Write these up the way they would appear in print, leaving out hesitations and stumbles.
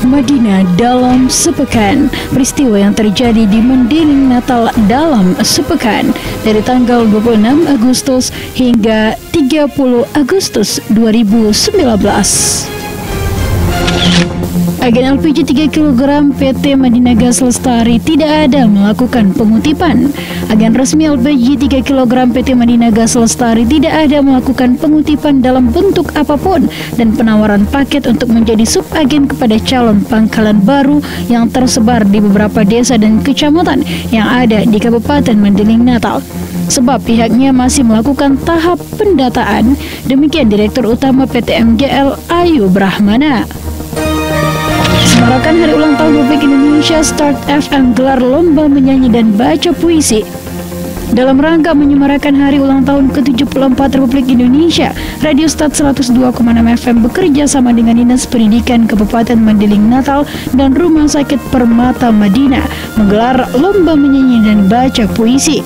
Madinah dalam sepekan. Peristiwa yang terjadi di Mendiling Natal dalam sepekan dari tanggal 26 Agustus hingga 30 Agustus 2019. Agen LPG 3 kg PT Madinah Gas Lestari tidak ada melakukan pengutipan. Agen resmi LPG 3 kg PT Madinah Gas Lestari tidak ada melakukan pengutipan dalam bentuk apapun dan penawaran paket untuk menjadi subagen kepada calon pangkalan baru yang tersebar di beberapa desa dan kecamatan yang ada di Kabupaten Mendiling Natal. Sebab pihaknya masih melakukan tahap pendataan. Demikian Direktur Utama PT MGL Ayu Brahmana. Semarakan Hari Ulang Tahun Republik Indonesia, Start FM gelar lomba menyanyi dan baca puisi. Dalam rangka menyemarakan Hari Ulang Tahun ke-74 Republik Indonesia, Radio Start 102,6 FM bekerja sama dengan Dinas Pendidikan Kabupaten Mendiling Natal dan Rumah Sakit Permata Madinah menggelar lomba menyanyi dan baca puisi.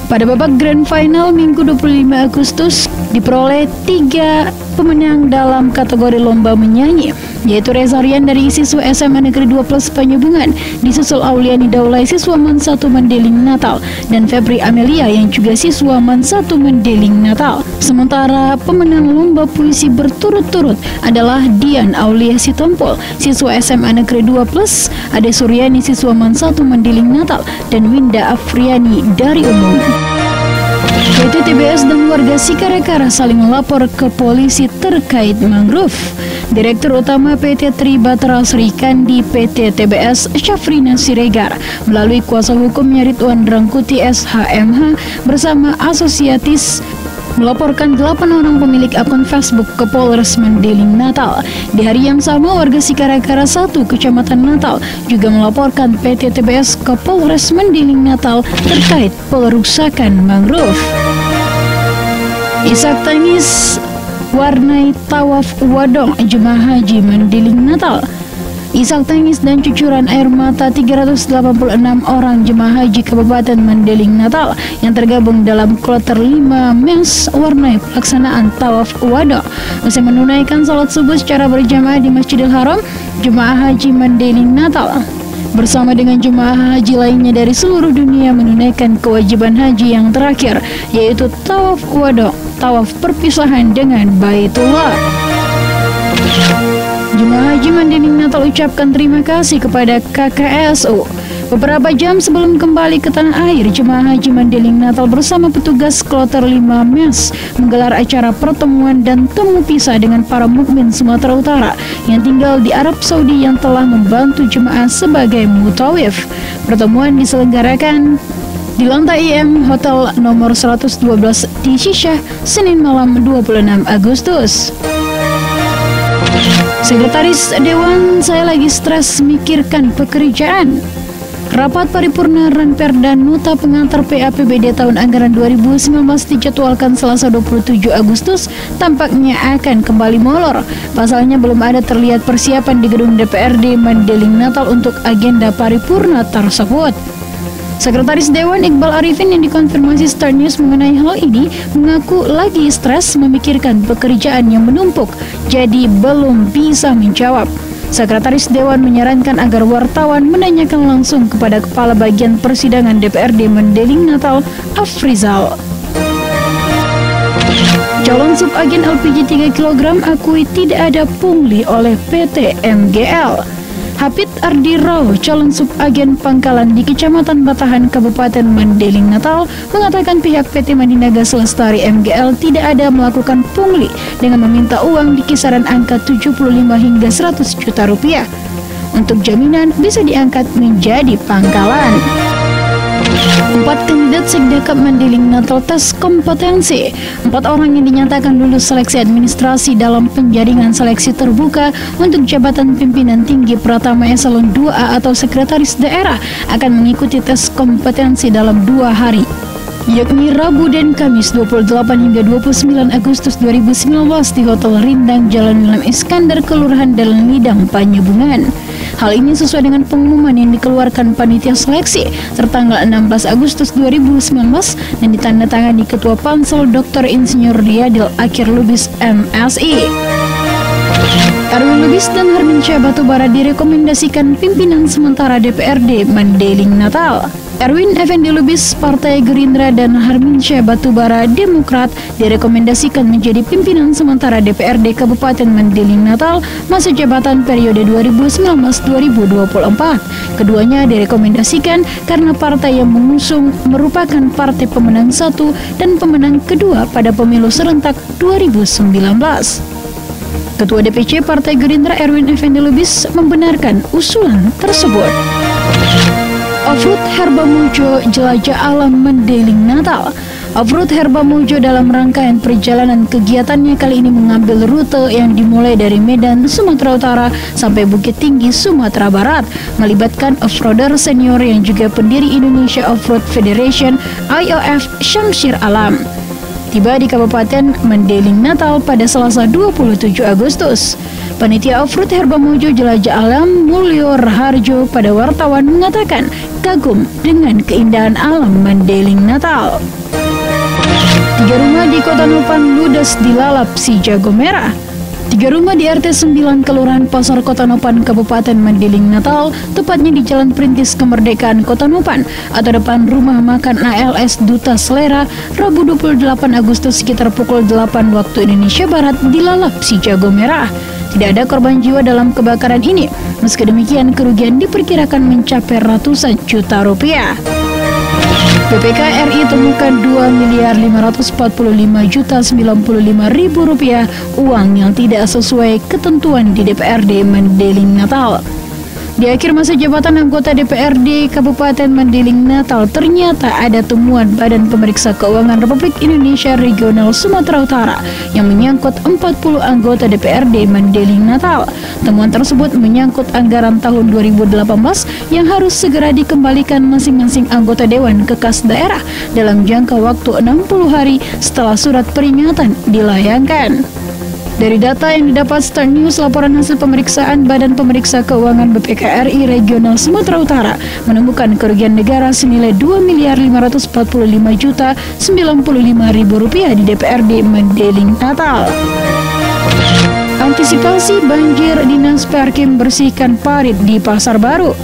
Pada babak Grand Final Minggu 25 Agustus diperoleh 3 pemenang dalam kategori lomba menyanyi, yaitu Reza Rian dari siswa SMA Negeri 2 Plus Panyebungan, disusul Auliani Daulay siswa MAN 1 Mendiling Natal, dan Febri Amelia yang juga siswa MAN 1 Mendiling Natal. Sementara pemenang lomba puisi berturut-turut adalah Dian Aulia Sitompul, siswa SMA Negeri 2 Plus, Ade Suryani siswa MAN 1 Mendiling Natal, dan Winda Afriani dari Umum. PT TBS dan warga Sikarekara saling melapor ke polisi terkait mangrove. Direktur Utama PT Tribatra Srikandi PT TBS Syafrina Siregar melalui kuasa hukumnya Ridwan Rangkuti SHMH bersama Asosiatis melaporkan 8 orang pemilik akun Facebook ke Polres Mendiling Natal. Di hari yang sama, warga Sikarekara 1 Kecamatan Natal juga melaporkan PT TBS ke Polres Mendiling Natal terkait perusakan mangrove. Isak tangis warnai tawaf wadong jemaah haji Mendiling Natal. Isak tangis dan cucuran air mata 386 orang jemaah haji Kabupaten Mendiling Natal yang tergabung dalam kloter 5 MES warnai pelaksanaan tawaf wada. Usai menunaikan salat subuh secara berjamaah di Masjidil Haram, jemaah haji Mendiling Natal bersama dengan jemaah haji lainnya dari seluruh dunia menunaikan kewajiban haji yang terakhir, yaitu tawaf wada, tawaf perpisahan dengan Baitullah. Jemaah haji Mendiling Natal ucapkan terima kasih kepada KKSU. Beberapa jam sebelum kembali ke tanah air, jemaah haji Mendiling Natal bersama petugas kloter 5 MES menggelar acara pertemuan dan temu pisah dengan para mukmin Sumatera Utara yang tinggal di Arab Saudi yang telah membantu jemaah sebagai mutawif. Pertemuan diselenggarakan di lantai IM Hotel nomor 112 di Syishah, Senin malam 26 Agustus. Sekretaris Dewan, saya lagi stres mikirkan pekerjaan. Rapat paripurna Ranperda Nota Pengantar PAPBD tahun anggaran 2019 dijadwalkan Selasa 27 Agustus tampaknya akan kembali molor. Pasalnya belum ada terlihat persiapan di gedung DPRD Mendiling Natal untuk agenda paripurna tersebut. Sekretaris Dewan Iqbal Arifin yang dikonfirmasi Star News mengenai hal ini mengaku lagi stres memikirkan pekerjaan yang menumpuk, jadi belum bisa menjawab. Sekretaris Dewan menyarankan agar wartawan menanyakan langsung kepada Kepala Bagian Persidangan DPRD Mendiling Natal, Afrizal. Calon subagen LPG 3 kg akui tidak ada pungli oleh PT MGL. Hafid Ardi Rauh, calon subagen pangkalan di Kecamatan Batahan, Kabupaten Mendiling Natal, mengatakan pihak PT Madinah Gas Lestari MGL tidak ada melakukan pungli dengan meminta uang di kisaran angka 75 hingga 100 juta rupiah. Untuk jaminan bisa diangkat menjadi pangkalan. 4 kandidat Sekdekap Mendiling Natal tes kompetensi. 4 orang yang dinyatakan lulus seleksi administrasi dalam penjaringan seleksi terbuka untuk jabatan pimpinan tinggi Pratama Eselon 2A atau Sekretaris Daerah akan mengikuti tes kompetensi dalam 2 hari, yakni Rabu dan Kamis 28 hingga 29 Agustus 2019 di Hotel Rindang Jalan Wilam Iskandar, Kelurahan Dalan Lidang, Panyebungan. Hal ini sesuai dengan pengumuman yang dikeluarkan panitia seleksi tertanggal 16 Agustus 2019 dan ditandatangani Ketua Pansel Dr. Insinyur Riyadil Akhir Lubis MSI. Erwin Lubis dan Hermansyah Batubara direkomendasikan pimpinan sementara DPRD Mandailing Natal. Erwin Effendi Lubis Partai Gerindra dan Hermansyah Batubara Demokrat direkomendasikan menjadi pimpinan sementara DPRD Kabupaten Mandailing Natal masa jabatan periode 2019-2024. Keduanya direkomendasikan karena partai yang mengusung merupakan partai pemenang satu dan pemenang kedua pada pemilu serentak 2019. Ketua DPC Partai Gerindra Erwin Effendi Lubis membenarkan usulan tersebut. Offroad Herba Mojo jelajah alam Mandailing Natal. Offroad Herba Mojo dalam rangkaian perjalanan kegiatannya kali ini mengambil rute yang dimulai dari Medan, Sumatera Utara sampai Bukit Tinggi, Sumatera Barat, melibatkan offroader senior yang juga pendiri Indonesia Offroad Federation IOF Syamsir Alam. Tiba di Kabupaten Mandailing Natal pada Selasa 27 Agustus. Panitia Offroad Herba Mojo Jelajah Alam Mulyo Raharjo pada wartawan mengatakan kagum dengan keindahan alam Mandailing Natal. 3 rumah di Kota Nopan ludes dilalap si jago merah. 3 rumah di RT 9 Kelurahan Pasar Kota Nopan Kabupaten Mandailing Natal, tepatnya di Jalan Perintis Kemerdekaan Kota Nopan atau depan rumah makan ALS Duta Selera, Rabu 28 Agustus sekitar pukul 8 waktu Indonesia Barat dilalap si jago merah. Tidak ada korban jiwa dalam kebakaran ini. Meski demikian, kerugian diperkirakan mencapai ratusan juta rupiah. BPK RI temukan 2.545.095.000 rupiah uang yang tidak sesuai ketentuan di DPRD Mandailing Natal. Di akhir masa jabatan anggota DPRD Kabupaten Mandailing Natal, ternyata ada temuan Badan Pemeriksa Keuangan Republik Indonesia Regional Sumatera Utara yang menyangkut 40 anggota DPRD Mandailing Natal. Temuan tersebut menyangkut anggaran tahun 2018 yang harus segera dikembalikan masing-masing anggota dewan ke kas daerah dalam jangka waktu 60 hari setelah surat peringatan dilayangkan. Dari data yang didapat Star News, laporan hasil pemeriksaan Badan Pemeriksa Keuangan BPK RI Regional Sumatera Utara menemukan kerugian negara senilai Rp2.545.095.000 di DPRD Mandailing Natal. Antisipasi banjir, Dinas Perkim bersihkan parit di Pasar Baru.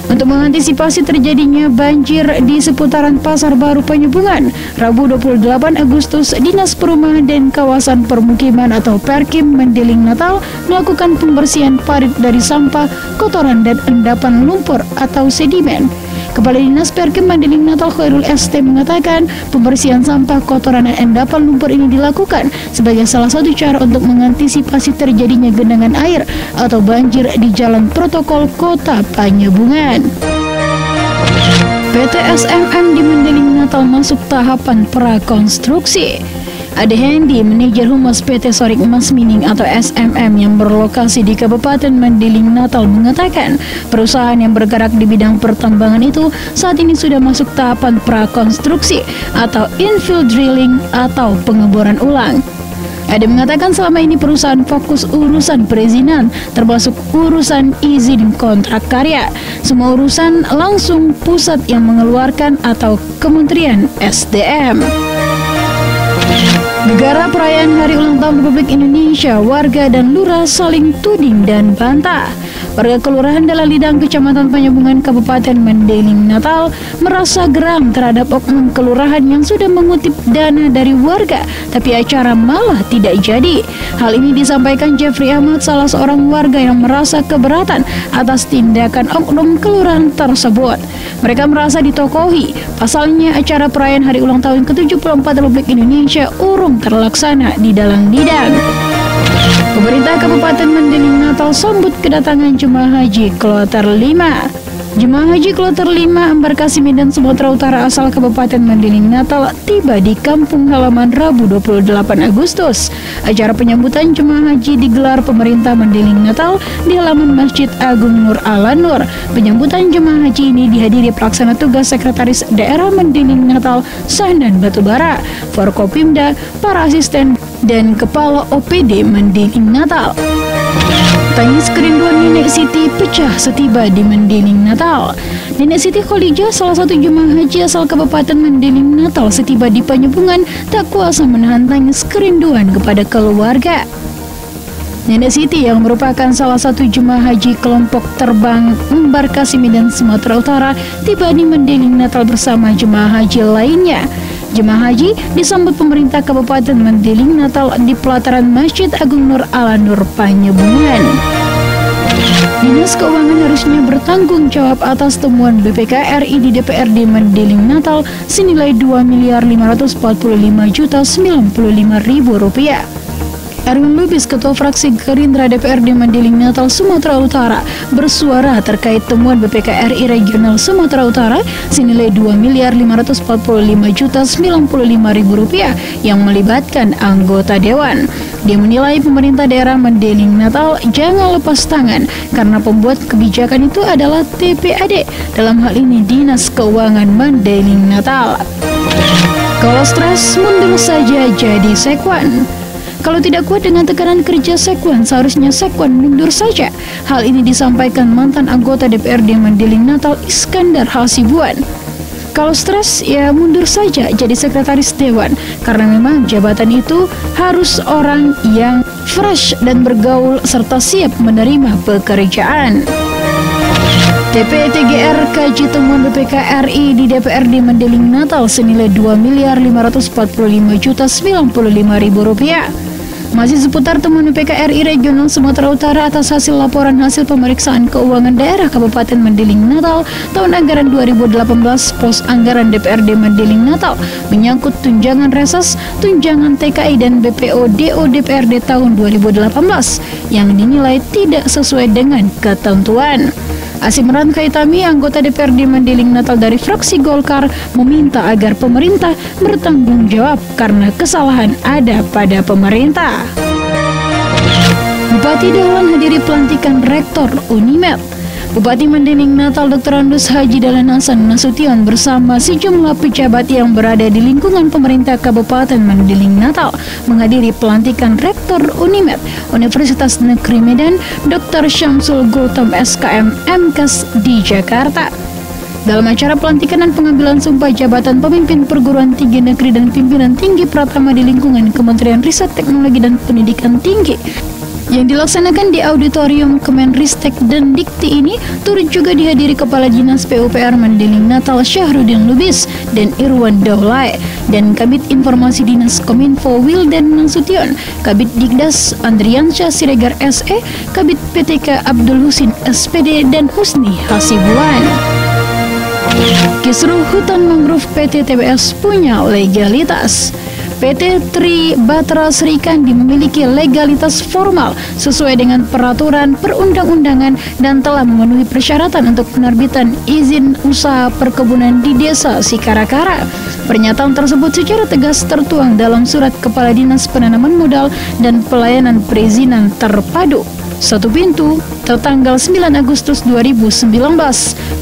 Untuk mengantisipasi terjadinya banjir di seputaran Pasar Baru Penyubungan, Rabu 28 Agustus, Dinas Perumahan dan Kawasan Permukiman atau Perkim Mandailing Natal melakukan pembersihan parit dari sampah, kotoran dan endapan lumpur atau sedimen. Kepala Dinas Perkim Mandailing Natal Khairul ST mengatakan pembersihan sampah, kotoran dan endapan lumpur ini dilakukan sebagai salah satu cara untuk mengantisipasi terjadinya genangan air atau banjir di Jalan Protokol Kota Penyubungan. PT SMM di Mandailing Natal masuk tahapan prakonstruksi. Ade Hendi, manajer humas PT Sorik Mas Mining atau SMM yang berlokasi di Kabupaten Mandailing Natal mengatakan perusahaan yang bergerak di bidang pertambangan itu saat ini sudah masuk tahapan prakonstruksi atau infill drilling atau pengeboran ulang. Ade mengatakan selama ini perusahaan fokus urusan perizinan termasuk urusan izin kontrak karya. Semua urusan langsung pusat yang mengeluarkan atau Kementerian SDM. Negara perayaan Hari Ulang Tahun Republik Indonesia, warga dan lurah saling tuding dan bantah. Warga Kelurahan Dalalidang, Kecamatan Penyubungan, Kabupaten Mandailing Natal merasa geram terhadap oknum kelurahan yang sudah mengutip dana dari warga, tapi acara malah tidak jadi. Hal ini disampaikan Jeffrey Ahmad, salah seorang warga yang merasa keberatan atas tindakan oknum kelurahan tersebut. Mereka merasa ditokohi. Pasalnya, acara perayaan Hari Ulang Tahun ke-74 Republik Indonesia urung terlaksana di Dalalidang. Pemerintah Kabupaten Mandailing Natal sambut kedatangan jemaah haji Kloter 5. Jemaah haji Kloter 5 embarkasi Medan Sumatera Utara asal Kabupaten Mandailing Natal tiba di kampung halaman Rabu 28 Agustus. Acara penyambutan jemaah haji digelar pemerintah Mandailing Natal di halaman Masjid Agung Nur Al-Nur. Penyambutan jemaah haji ini dihadiri pelaksana tugas Sekretaris Daerah Mandailing Natal Sahnan Batubara, Forkopimda, para asisten dan Kepala OPD Mandailing Natal. Tangis kerinduan Nenek Siti pecah setiba di Mandailing Natal. Nenek Siti Kholijah, salah satu jemaah haji asal Kabupaten Mandailing Natal, setiba di Penyubungan tak kuasa menahan tangis kerinduan kepada keluarga. Nenek Siti yang merupakan salah satu jemaah haji kelompok terbang embarkasi Medan Sumatera Utara tiba di Mendeling Natal bersama jemaah haji lainnya. Jemaah haji disambut pemerintah Kabupaten Mendeling Natal di pelataran Masjid Agung Nur Ala Nur Panyebungan. Dinas Keuangan harusnya bertanggung jawab atas temuan BPK RI di DPRD Mendeling Natal senilai Rp2.545.095.000. Erwin Lubis, Ketua Fraksi Gerindra DPRD Mendeling Natal Sumatera Utara, bersuara terkait temuan BPK RI Regional Sumatera Utara senilai Rp2.545.095.000 yang melibatkan anggota Dewan. Dia menilai pemerintah daerah Mendeling Natal jangan lepas tangan karena pembuat kebijakan itu adalah TPAD, dalam hal ini Dinas Keuangan Mendeling Natal. Kalau stres, mundur saja jadi sekwan. Kalau tidak kuat dengan tekanan kerja sekwan, seharusnya sekwan mundur saja. Hal ini disampaikan mantan anggota DPRD Mendeling Natal Iskandar Hasibuan. Kalau stres, ya mundur saja jadi sekretaris dewan, karena memang jabatan itu harus orang yang fresh dan bergaul serta siap menerima pekerjaan. TPTGR kaji temuan BPK RI di DPRD Mendeling Natal senilai Rp2.545.095.000. Masih seputar temuan BPK RI Regional Sumatera Utara atas hasil laporan hasil pemeriksaan keuangan daerah Kabupaten Mendeling Natal tahun anggaran 2018 pos anggaran DPRD Mendeling Natal menyangkut tunjangan reses, tunjangan TKI dan BPO DO DPRD tahun 2018 yang dinilai tidak sesuai dengan ketentuan. Asimran Khaitami, anggota DPRD Mendeling Natal dari fraksi Golkar, meminta agar pemerintah bertanggung jawab karena kesalahan ada pada pemerintah. Bupati Dahlan hadiri pelantikan Rektor Unimed. Bupati Mendeling Natal Dr. Andus Haji Dahlan Hasan Nasution bersama sejumlah pejabat yang berada di lingkungan pemerintah Kabupaten Mendeling Natal menghadiri pelantikan Rektor Unimed Universitas Negeri Medan Dr. Syamsul Gultom SKM MKes di Jakarta. Dalam acara pelantikan dan pengambilan sumpah jabatan pemimpin perguruan tinggi negeri dan pimpinan tinggi pratama di lingkungan Kementerian Riset Teknologi dan Pendidikan Tinggi yang dilaksanakan di Auditorium Kemenristek dan Dikti ini turut juga dihadiri Kepala Dinas PUPR Mendeling Natal Syahrudin Lubis dan Irwan Daulay dan Kabid Informasi Dinas Kominfo Wildan Nasution, Kabid Dikdas Andriansyah Siregar SE, Kabid PTK Abdul Husin SPD dan Husni Hasibuan. Kisruh hutan mangrove PT TBS punya legalitas. PT Tri Batra Srikandi memiliki legalitas formal sesuai dengan peraturan perundang-undangan dan telah memenuhi persyaratan untuk penerbitan izin usaha perkebunan di Desa Sikarakara. Pernyataan tersebut secara tegas tertuang dalam Surat Kepala Dinas Penanaman Modal dan Pelayanan Perizinan Terpadu Satu Pintu tertanggal 9 Agustus 2019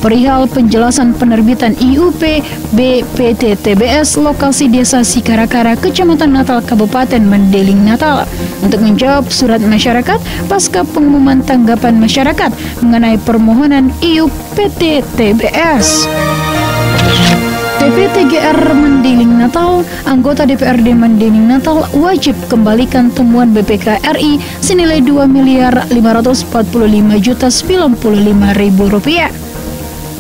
perihal penjelasan penerbitan IUP BPT TBS lokasi Desa Sikarakara, Kecamatan Natal, Kabupaten Mendeling Natal untuk menjawab surat masyarakat pasca pengumuman tanggapan masyarakat mengenai permohonan IUP PT TBS. TPTGR Mendeling Natal, anggota DPRD Mendeling Natal wajib kembalikan temuan BPK RI senilai Rp2.545.095.000.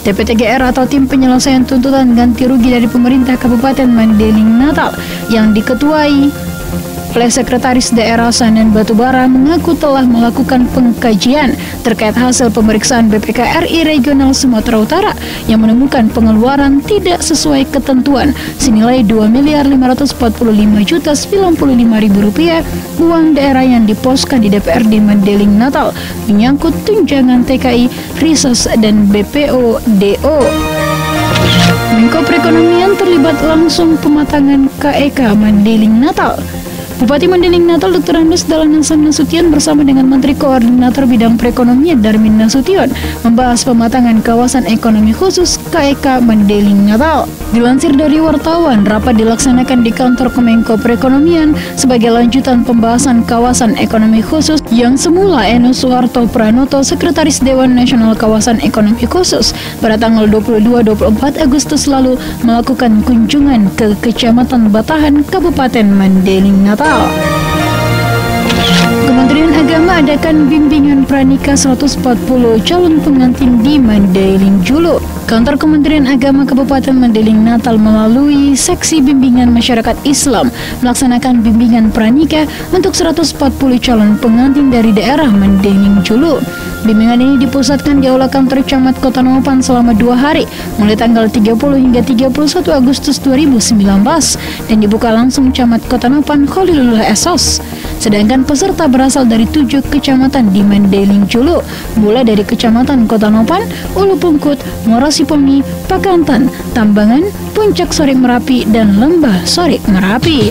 TPTGR atau Tim Penyelesaian Tuntutan Ganti Rugi dari Pemerintah Kabupaten Mendeling Natal yang diketuai oleh Sekretaris Daerah Sanan Batubara mengaku telah melakukan pengkajian terkait hasil pemeriksaan BPK RI Regional Sumatera Utara yang menemukan pengeluaran tidak sesuai ketentuan senilai Rp2.545.095.000 uang daerah yang diposkan di DPRD Mendeling Natal menyangkut tunjangan TKI, Rises, dan BPO DO. Menko Perekonomian terlibat langsung pematangan KEK Mendeling Natal. Bupati Mendeling Natal Dr. Andus Dahlan Hasan Nasution bersama dengan Menteri Koordinator Bidang Perekonomian Darmin Nasution membahas pematangan kawasan ekonomi khusus KEK Mendeling Natal. Dilansir dari wartawan, rapat dilaksanakan di kantor Kemenko Perekonomian sebagai lanjutan pembahasan kawasan ekonomi khusus yang semula Eno Suharto Pranoto, Sekretaris Dewan Nasional Kawasan Ekonomi Khusus, pada tanggal 22-24 Agustus lalu melakukan kunjungan ke Kecamatan Batahan, Kabupaten Mendeling Natal. Kementerian Agama adakan bimbingan pranikah 140 calon pengantin di Mandailing Julu. Kantor Kementerian Agama Kabupaten Mandailing Natal melalui Seksi Bimbingan Masyarakat Islam melaksanakan bimbingan pranikah untuk 140 calon pengantin dari daerah Mandailing Julu. Bimbingan ini dipusatkan di Aula Kantor Camat Kota Naupan selama 2 hari, mulai tanggal 30 hingga 31 Agustus 2019, dan dibuka langsung Camat Kota Naupan Khalilullah Esos. Sedangkan peserta berasal dari 7 kecamatan di Mandailing Julu, mulai dari Kecamatan Kota Naupan, Ulu Pungkut, Muara Sipongi, Pakantan, Tambangan, Puncak Sorik Merapi, dan Lembah Sorik Merapi.